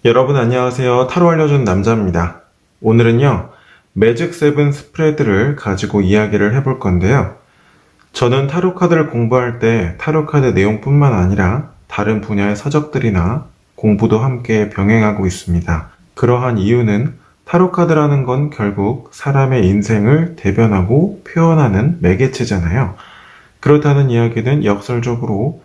여러분 안녕하세요. 타로 알려준 남자입니다. 오늘은요, 매직 세븐 스프레드를 가지고 이야기를 해볼 건데요. 저는 타로 카드를 공부할 때 타로 카드 내용뿐만 아니라 다른 분야의 서적들이나 공부도 함께 병행하고 있습니다. 그러한 이유는 타로 카드라는 건 결국 사람의 인생을 대변하고 표현하는 매개체잖아요. 그렇다는 이야기는 역설적으로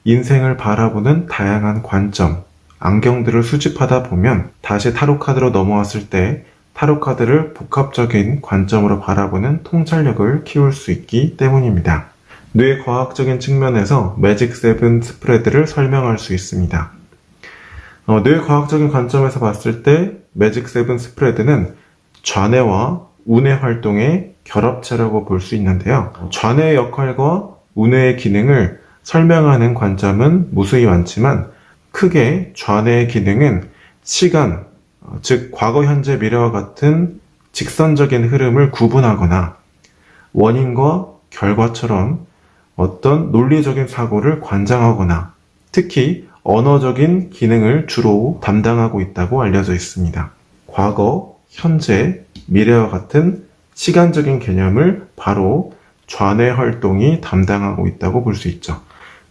인생을 바라보는 다양한 관점, 안경들을 수집하다 보면 다시 타로 카드로 넘어왔을 때 타로 카드를 복합적인 관점으로 바라보는 통찰력을 키울 수 있기 때문입니다. 뇌과학적인 측면에서 매직 세븐 스프레드를 설명할 수 있습니다. 뇌과학적인 관점에서 봤을 때 매직 세븐 스프레드는 좌뇌와 우뇌 활동의 결합체라고 볼 수 있는데요. 좌뇌의 역할과 우뇌의 기능을 설명하는 관점은 무수히 많지만 크게 좌뇌의 기능은 시간, 즉 과거, 현재, 미래와 같은 직선적인 흐름을 구분하거나 원인과 결과처럼 어떤 논리적인 사고를 관장하거나 특히 언어적인 기능을 주로 담당하고 있다고 알려져 있습니다. 과거, 현재, 미래와 같은 시간적인 개념을 바로 좌뇌 활동이 담당하고 있다고 볼 수 있죠.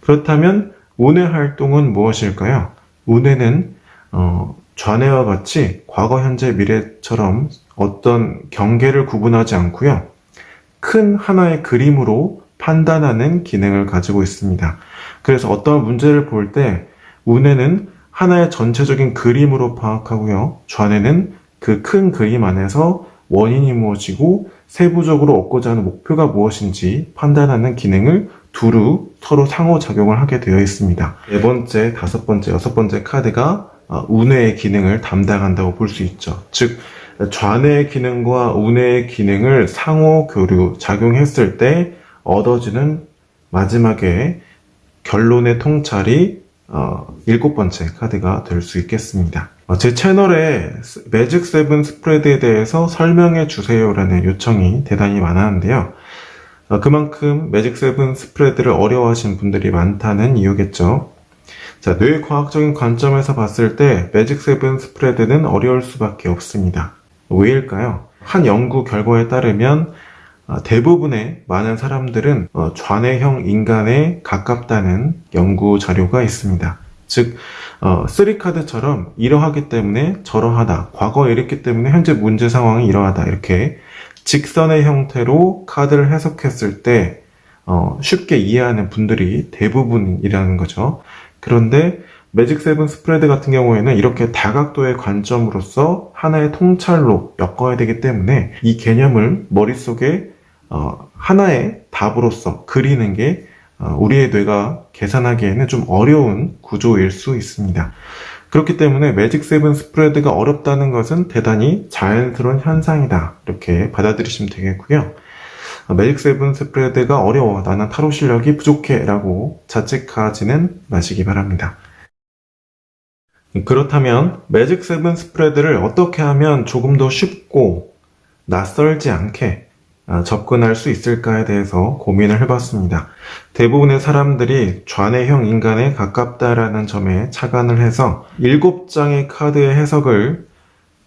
그렇다면 우뇌 활동은 무엇일까요? 우뇌는 좌뇌와 같이 과거, 현재, 미래처럼 어떤 경계를 구분하지 않고요. 큰 하나의 그림으로 판단하는 기능을 가지고 있습니다. 그래서 어떤 문제를 볼 때 우뇌는 하나의 전체적인 그림으로 파악하고요. 좌뇌는 그 큰 그림 안에서 원인이 무엇이고 세부적으로 얻고자 하는 목표가 무엇인지 판단하는 기능을 두루 서로 상호작용을 하게 되어 있습니다. 네 번째, 다섯 번째, 여섯 번째 카드가 우뇌의 기능을 담당한다고 볼 수 있죠. 즉, 좌뇌의 기능과 우뇌의 기능을 상호 교류, 작용했을 때 얻어지는 마지막에 결론의 통찰이 일곱 번째 카드가 될 수 있겠습니다. 제 채널에 매직 세븐 스프레드에 대해서 설명해 주세요라는 요청이 대단히 많았는데요. 그만큼 매직 세븐 스프레드를 어려워하시는 분들이 많다는 이유겠죠. 자, 뇌과학적인 관점에서 봤을 때 매직 세븐 스프레드는 어려울 수밖에 없습니다. 왜일까요? 한 연구 결과에 따르면 대부분의 많은 사람들은 좌뇌형 인간에 가깝다는 연구 자료가 있습니다. 즉, 3카드처럼 이러하기 때문에 저러하다, 과거에 이랬기 때문에 현재 문제 상황이 이러하다, 이렇게 직선의 형태로 카드를 해석했을 때 쉽게 이해하는 분들이 대부분이라는 거죠. 그런데 매직 세븐 스프레드 같은 경우에는 이렇게 다각도의 관점으로서 하나의 통찰로 엮어야 되기 때문에 이 개념을 머릿속에 하나의 답으로서 그리는 게 우리의 뇌가 계산하기에는 좀 어려운 구조일 수 있습니다. 그렇기 때문에 매직 세븐 스프레드가 어렵다는 것은 대단히 자연스러운 현상이다, 이렇게 받아들이시면 되겠고요. 매직 세븐 스프레드가 어려워, 나는 타로 실력이 부족해 라고 자책하지는 마시기 바랍니다. 그렇다면 매직 세븐 스프레드를 어떻게 하면 조금 더 쉽고 낯설지 않게 접근할 수 있을까에 대해서 고민을 해봤습니다. 대부분의 사람들이 좌뇌형 인간에 가깝다라는 점에 착안을 해서 7장의 카드의 해석을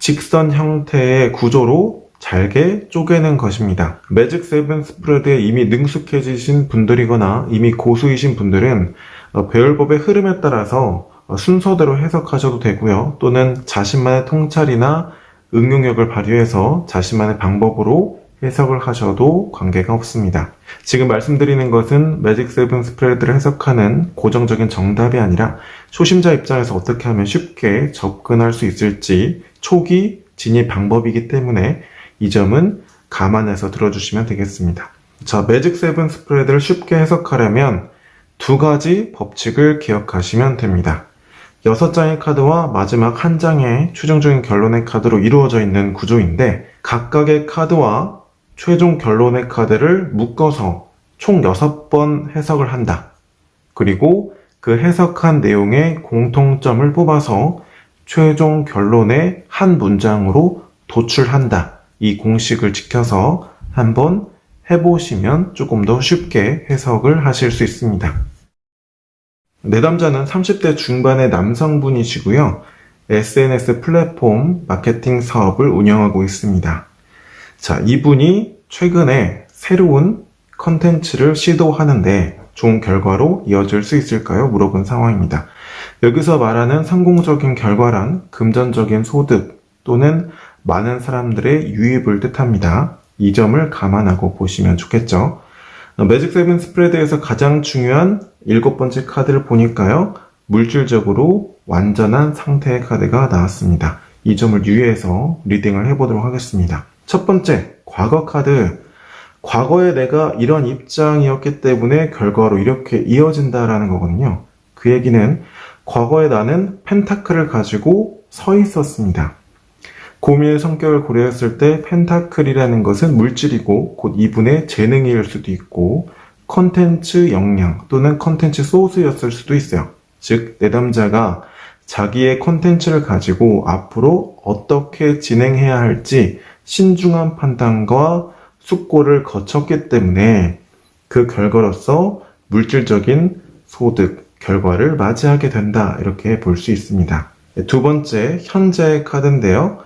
직선 형태의 구조로 잘게 쪼개는 것입니다. 매직 세븐 스프레드에 이미 능숙해지신 분들이거나 이미 고수이신 분들은 배열법의 흐름에 따라서 순서대로 해석하셔도 되고요. 또는 자신만의 통찰이나 응용력을 발휘해서 자신만의 방법으로 해석을 하셔도 관계가 없습니다. 지금 말씀드리는 것은 매직 세븐 스프레드를 해석하는 고정적인 정답이 아니라 초심자 입장에서 어떻게 하면 쉽게 접근할 수 있을지 초기 진입 방법이기 때문에 이 점은 감안해서 들어주시면 되겠습니다. 자, 매직 세븐 스프레드를 쉽게 해석하려면 두 가지 법칙을 기억하시면 됩니다. 6장의 카드와 마지막 한 장의 최종적인 결론의 카드로 이루어져 있는 구조인데 각각의 카드와 최종 결론의 카드를 묶어서 총 6번 해석을 한다. 그리고 그 해석한 내용의 공통점을 뽑아서 최종 결론의 한 문장으로 도출한다. 이 공식을 지켜서 한번 해보시면 조금 더 쉽게 해석을 하실 수 있습니다. 내담자는 30대 중반의 남성분이시고요. SNS 플랫폼 마케팅 사업을 운영하고 있습니다. 자, 이분이 최근에 새로운 컨텐츠를 시도하는데 좋은 결과로 이어질 수 있을까요? 물어본 상황입니다. 여기서 말하는 성공적인 결과란 금전적인 소득 또는 많은 사람들의 유입을 뜻합니다. 이 점을 감안하고 보시면 좋겠죠. 매직 세븐 스프레드에서 가장 중요한 7번째 카드를 보니까요. 물질적으로 완전한 상태의 카드가 나왔습니다. 이 점을 유의해서 리딩을 해보도록 하겠습니다. 첫 번째, 과거 카드. 과거에 내가 이런 입장이었기 때문에 결과로 이렇게 이어진다라는 거거든요. 그 얘기는 과거에 나는 펜타클을 가지고 서 있었습니다. 고민의 성격을 고려했을 때 펜타클이라는 것은 물질이고 곧 이분의 재능일 수도 있고 컨텐츠 역량 또는 컨텐츠 소스였을 수도 있어요. 즉, 내담자가 자기의 컨텐츠를 가지고 앞으로 어떻게 진행해야 할지 신중한 판단과 숙고를 거쳤기 때문에 그 결과로서 물질적인 소득, 결과를 맞이하게 된다. 이렇게 볼 수 있습니다. 두 번째, 현재 카드인데요.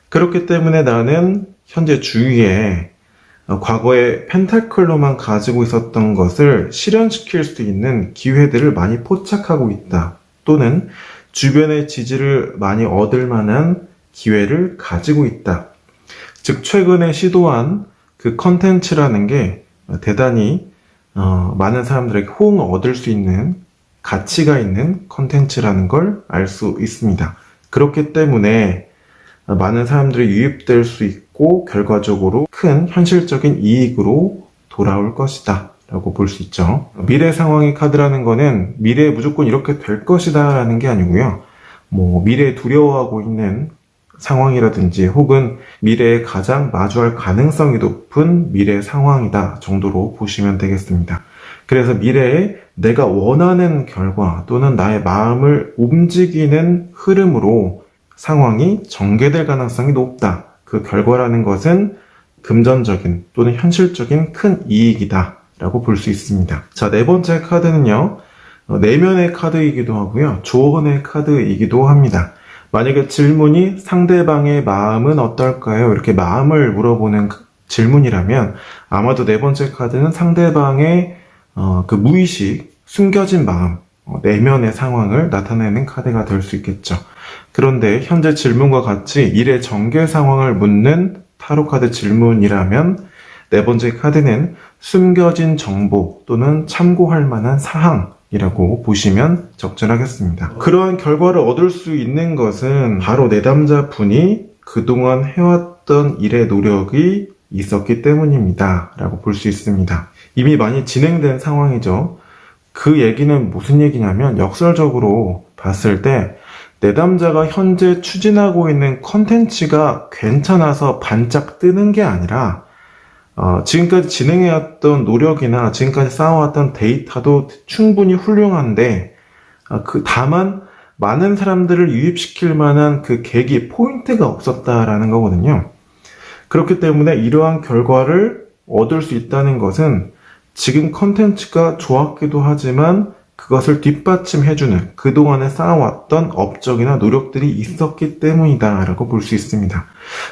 그렇기 때문에 나는 현재 주위에 과거에 펜타클로만 가지고 있었던 것을 실현시킬 수 있는 기회들을 많이 포착하고 있다. 또는 주변의 지지를 많이 얻을 만한 기회를 가지고 있다. 즉, 최근에 시도한 그 컨텐츠라는 게 대단히 많은 사람들에게 호응을 얻을 수 있는 가치가 있는 컨텐츠라는 걸 알 수 있습니다. 그렇기 때문에 많은 사람들이 유입될 수 있고 결과적으로 큰 현실적인 이익으로 돌아올 것이다 라고 볼 수 있죠. 미래 상황의 카드라는 거는 미래에 무조건 이렇게 될 것이다 라는 게 아니고요. 미래에 두려워하고 있는 상황이라든지 혹은 미래에 가장 마주할 가능성이 높은 미래 상황이다 정도로 보시면 되겠습니다. 그래서 미래에 내가 원하는 결과 또는 나의 마음을 움직이는 흐름으로 상황이 전개될 가능성이 높다. 그 결과라는 것은 금전적인 또는 현실적인 큰 이익이다 라고 볼 수 있습니다. 자, 네 번째 카드는요. 내면의 카드이기도 하고요. 조언의 카드이기도 합니다. 만약에 질문이 상대방의 마음은 어떨까요? 이렇게 마음을 물어보는 질문이라면 아마도 네 번째 카드는 상대방의 그 무의식, 숨겨진 마음, 내면의 상황을 나타내는 카드가 될 수 있겠죠. 그런데 현재 질문과 같이 일의 전개 상황을 묻는 타로 카드 질문이라면 네 번째 카드는 숨겨진 정보 또는 참고할 만한 사항이라고 보시면 적절하겠습니다. 그러한 결과를 얻을 수 있는 것은 바로 내담자 분이 그동안 해왔던 일의 노력이 있었기 때문입니다. 라고 볼 수 있습니다. 이미 많이 진행된 상황이죠. 그 얘기는 무슨 얘기냐면 역설적으로 봤을 때 내담자가 현재 추진하고 있는 컨텐츠가 괜찮아서 반짝 뜨는 게 아니라 지금까지 진행해왔던 노력이나 지금까지 쌓아왔던 데이터도 충분히 훌륭한데 다만 많은 사람들을 유입시킬 만한 그 계기, 포인트가 없었다라는 거거든요. 그렇기 때문에 이러한 결과를 얻을 수 있다는 것은 지금 컨텐츠가 좋았기도 하지만 그것을 뒷받침해주는 그동안에 쌓아왔던 업적이나 노력들이 있었기 때문이다 라고 볼 수 있습니다.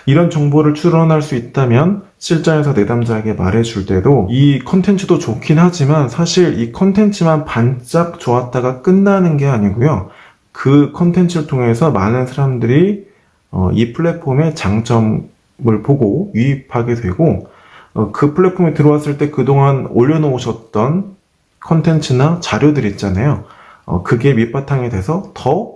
이런 정보를 추론할 수 있다면 실전에서 내담자에게 말해줄 때도 이 컨텐츠도 좋긴 하지만 사실 이 컨텐츠만 반짝 좋았다가 끝나는 게 아니고요. 그 컨텐츠를 통해서 많은 사람들이 이 플랫폼의 장점을 보고 유입하게 되고 그 플랫폼에 들어왔을 때 그동안 올려놓으셨던 컨텐츠나 자료들 있잖아요. 그게 밑바탕이 돼서 더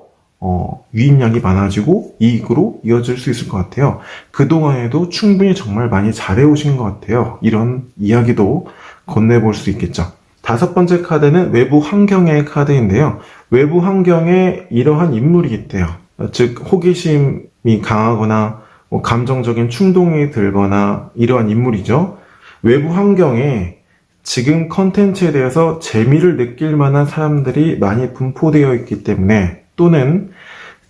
유입량이 많아지고 이익으로 이어질 수 있을 것 같아요. 그동안에도 충분히 정말 많이 잘해오신 것 같아요. 이런 이야기도 건네볼 수 있겠죠. 다섯 번째 카드는 외부 환경의 카드인데요. 외부 환경에 이러한 인물이 있대요. 즉 호기심이 강하거나 감정적인 충동이 들거나 이러한 인물이죠. 외부 환경에 지금 컨텐츠에 대해서 재미를 느낄 만한 사람들이 많이 분포되어 있기 때문에 또는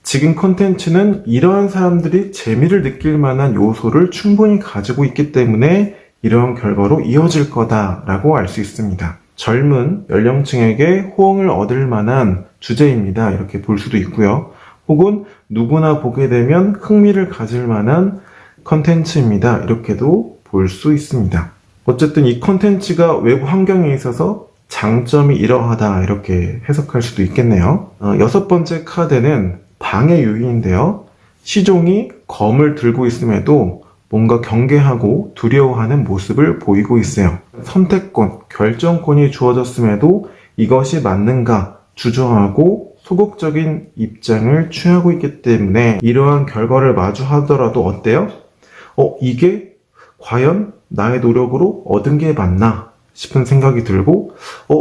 지금 컨텐츠는 이러한 사람들이 재미를 느낄 만한 요소를 충분히 가지고 있기 때문에 이러한 결과로 이어질 거다라고 알 수 있습니다. 젊은 연령층에게 호응을 얻을 만한 주제입니다. 이렇게 볼 수도 있고요. 혹은 누구나 보게 되면 흥미를 가질 만한 컨텐츠입니다. 이렇게도 볼 수 있습니다. 어쨌든 이 컨텐츠가 외부 환경에 있어서 장점이 이러하다 이렇게 해석할 수도 있겠네요. 여섯 번째 카드는 방해 요인인데요. 시종이 검을 들고 있음에도 뭔가 경계하고 두려워하는 모습을 보이고 있어요. 선택권, 결정권이 주어졌음에도 이것이 맞는가 주저하고 소극적인 입장을 취하고 있기 때문에 이러한 결과를 마주하더라도 어때요? 이게 과연 나의 노력으로 얻은 게 맞나 싶은 생각이 들고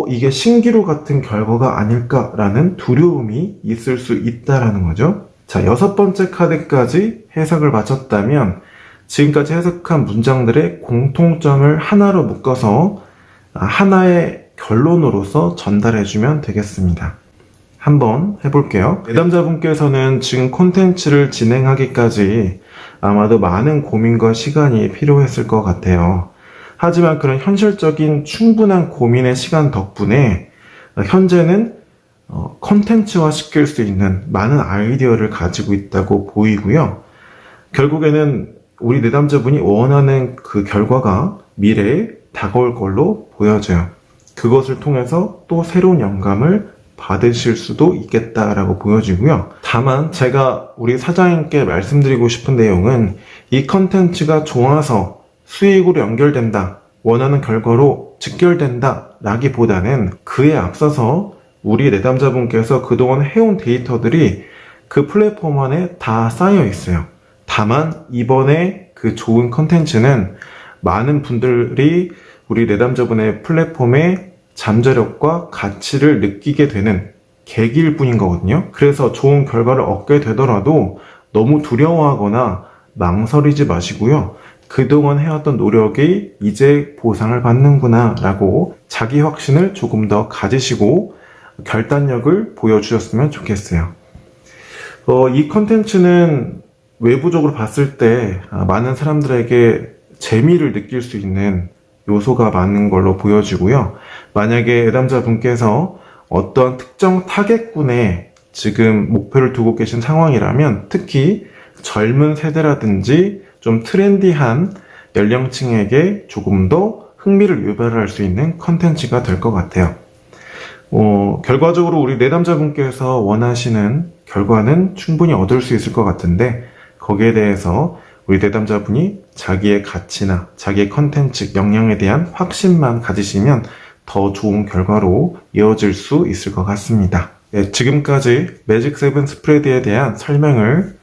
이게 신기루 같은 결과가 아닐까라는 두려움이 있을 수 있다라는 거죠. 자, 여섯 번째 카드까지 해석을 마쳤다면 지금까지 해석한 문장들의 공통점을 하나로 묶어서 하나의 결론으로서 전달해주면 되겠습니다. 한번 해볼게요. 내담자분께서는 지금 콘텐츠를 진행하기까지 아마도 많은 고민과 시간이 필요했을 것 같아요. 하지만 그런 현실적인 충분한 고민의 시간 덕분에 현재는 콘텐츠화 시킬 수 있는 많은 아이디어를 가지고 있다고 보이고요. 결국에는 우리 내담자분이 원하는 그 결과가 미래에 다가올 걸로 보여져요. 그것을 통해서 또 새로운 영감을 받으실 수도 있겠다라고 보여지고요. 다만 제가 우리 사장님께 말씀드리고 싶은 내용은 이 컨텐츠가 좋아서 수익으로 연결된다, 원하는 결과로 직결된다 라기보다는 그에 앞서서 우리 내담자분께서 그동안 해온 데이터들이 그 플랫폼 안에 다 쌓여 있어요. 다만 이번에 그 좋은 컨텐츠는 많은 분들이 우리 내담자분의 플랫폼의 잠재력과 가치를 느끼게 되는 계기일 뿐인 거거든요. 그래서 좋은 결과를 얻게 되더라도 너무 두려워하거나 망설이지 마시고요. 그동안 해왔던 노력이 이제 보상을 받는구나 라고 자기 확신을 조금 더 가지시고 결단력을 보여주셨으면 좋겠어요. 이 컨텐츠는 외부적으로 봤을 때 많은 사람들에게 재미를 느낄 수 있는 요소가 많은 걸로 보여지고요. 만약에 내담자분께서 어떤 특정 타겟군에 지금 목표를 두고 계신 상황이라면 특히 젊은 세대라든지 좀 트렌디한 연령층에게 조금 더 흥미를 유발할 수 있는 컨텐츠가 될 것 같아요. 결과적으로 우리 내담자분께서 원하시는 결과는 충분히 얻을 수 있을 것 같은데 거기에 대해서 우리 내담자분이 자기의 가치나 자기의 컨텐츠 역량에 대한 확신만 가지시면 더 좋은 결과로 이어질 수 있을 것 같습니다. 네, 지금까지 매직 세븐 스프레드에 대한 설명을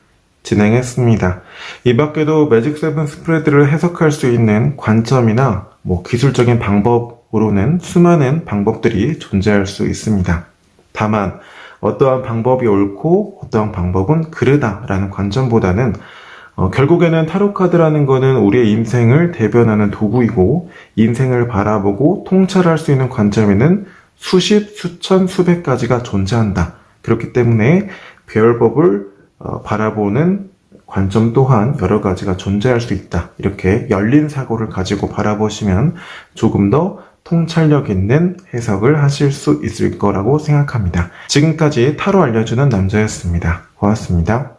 진행했습니다. 이 밖에도 매직 세븐 스프레드를 해석할 수 있는 관점이나 기술적인 방법으로는 수많은 방법들이 존재할 수 있습니다. 다만 어떠한 방법이 옳고 어떠한 방법은 그르다라는 관점보다는 결국에는 타로카드라는 거는 우리의 인생을 대변하는 도구이고 인생을 바라보고 통찰할 수 있는 관점에는 수십, 수천, 수백 가지가 존재한다. 그렇기 때문에 배열법을 바라보는 관점 또한 여러 가지가 존재할 수 있다. 이렇게 열린 사고를 가지고 바라보시면 조금 더 통찰력 있는 해석을 하실 수 있을 거라고 생각합니다. 지금까지 타로 알려주는 남자였습니다. 고맙습니다.